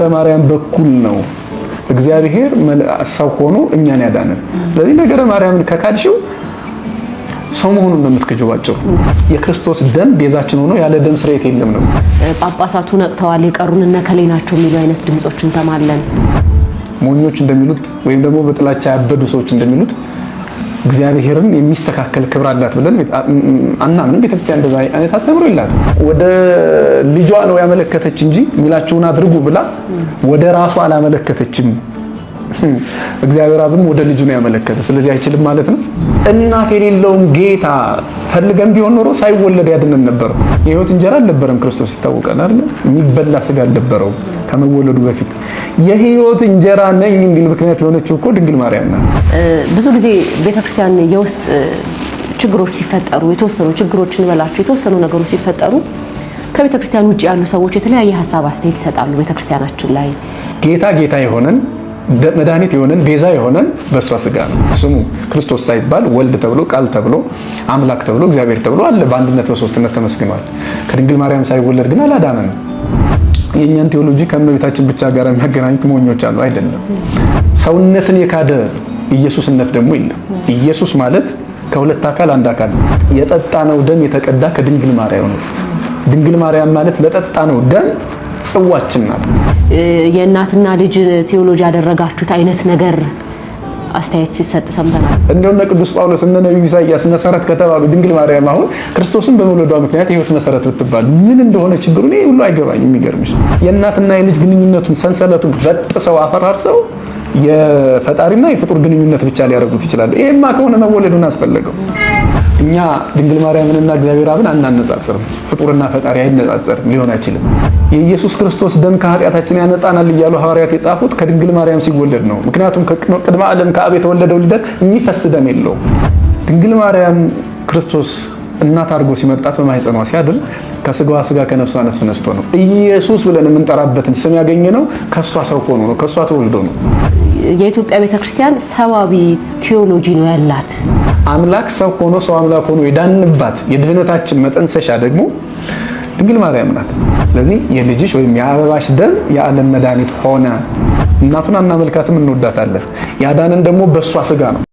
ማርያም በኩል ነው እግዚአብሔር ሰው ሆኖ እኛን ያዳነን። ስለዚህ ነገረ ማርያምን ከካድሽው ሰው መሆኑን ነው የምትከጀው። ባጭሩ የክርስቶስ ደም ቤዛችን ሆኖ ያለ ደም ስርየት የለም ነው። ጳጳሳቱ ነቅተዋል፣ የቀሩን እነ ከሌ ናቸው የሚሉ አይነት ድምጾች እንሰማለን። ሞኞች እንደሚሉት ወይም ደግሞ በጥላቻ ያበዱ ሰዎች እንደሚሉት እግዚአብሔርን የሚስተካከል ክብር አላት ብለን አናምንም። ቤተክርስቲያን እንደዛ አይነት አስተምሮ የላት። ወደ ልጇ ነው ያመለከተች እንጂ ሚላችሁን አድርጉ ብላ ወደ ራሷ አላመለከተችም። እግዚአብሔር አብም ወደ ልጁ ነው ያመለከተ። ስለዚህ አይችልም ማለት ነው። እናት የሌለውን ጌታ ፈልገን ቢሆን ኖሮ ሳይወለድ ያድነን ነበር። የህይወት እንጀራ አልነበረም ክርስቶስ ይታወቃል አይደል? የሚበላ ስጋ አልነበረው ከመወለዱ በፊት። የህይወት እንጀራ ነኝ እንዲል ምክንያት የሆነችው እኮ ድንግል ማርያም ናት። ብዙ ጊዜ ቤተክርስቲያን የውስጥ ችግሮች ሲፈጠሩ የተወሰኑ ችግሮች እንበላቸው የተወሰኑ ነገሮች ሲፈጠሩ ከቤተክርስቲያን ውጪ ያሉ ሰዎች የተለያየ ሐሳብ አስተያየት ይሰጣሉ ቤተክርስቲያናችን ላይ። ጌታ የሆነን መድኃኒት የሆነን ቤዛ የሆነን በእሷ ስጋ ነው። ስሙ ክርስቶስ ሳይባል ወልድ ተብሎ ቃል ተብሎ አምላክ ተብሎ እግዚአብሔር ተብሎ አለ። በአንድነት በሶስትነት ተመስግኗል። ከድንግል ማርያም ሳይወለድ ግን አላዳነንም። የኛን ቴዎሎጂ ከእመቤታችን ብቻ ጋር የሚያገናኙት ሞኞች አሉ። አይደለም። ሰውነትን የካደ ኢየሱስነት ደግሞ የለም። ኢየሱስ ማለት ከሁለት አካል አንድ አካል። የጠጣነው ደም የተቀዳ ከድንግል ማርያም ነው። ድንግል ማርያም ማለት ለጠጣነው ደም ጽዋችን ናት። የእናትና ልጅ ቴዎሎጂ ያደረጋችሁት አይነት ነገር አስተያየት ሲሰጥ ሰምተናል። እንደውም ቅዱስ ጳውሎስ እና ነብዩ ኢሳይያስ መሰረት ከተባሉ ድንግል ማርያም አሁን ክርስቶስን በመውለዷ ምክንያት የህይወት መሰረት ብትባል ምን እንደሆነ ችግሩ ነው ሁሉ አይገባኝም። የሚገርምሽ የእናትና የልጅ ግንኙነቱን ሰንሰለቱን በጥሰው አፈራርሰው የፈጣሪና የፍጡር ግንኙነት ብቻ ሊያደርጉት ይችላሉ። ይሄማ ከሆነ መወለዱን አስፈለገው። እኛ ድንግል ማርያምንና እግዚአብሔር አብን አናነጻጽርም። ፍጡርና ፈጣሪ አይነጻጸርም፣ ሊሆን አይችልም። የኢየሱስ ክርስቶስ ደም ከኃጢአታችን ያነጻናል እያሉ ሐዋርያት የጻፉት ከድንግል ማርያም ሲወለድ ነው። ምክንያቱም ቅድመ ዓለም ከአብ የተወለደው ልደት የሚፈስ ደም የለውም። ድንግል ማርያም ክርስቶስ እናት አድርጎ ሲመርጣት በማህፀኗ ሲያድር ከስጋዋ ስጋ ከነፍሷ ነፍስ ነስቶ ነው። ኢየሱስ ብለን የምንጠራበትን ስም ያገኘነው ከሷ ሰው ሆኖ ነው፣ ከሷ ተወልዶ ነው። የኢትዮጵያ ቤተክርስቲያን ሰዋዊ ቴዎሎጂ ነው ያላት። አምላክ ሰው ሆኖ ሰው አምላክ ሆኖ የዳንባት የድህነታችን መጠንሰሻ ደግሞ ድንግል ማርያም ናት። ስለዚህ የልጅሽ ወይም የአበባሽ ደም የዓለም መድኃኒት ሆነ። እናቱን አናመልካትም፣ እንወዳታለን። ያዳነን ደግሞ በሷ ስጋ ነው።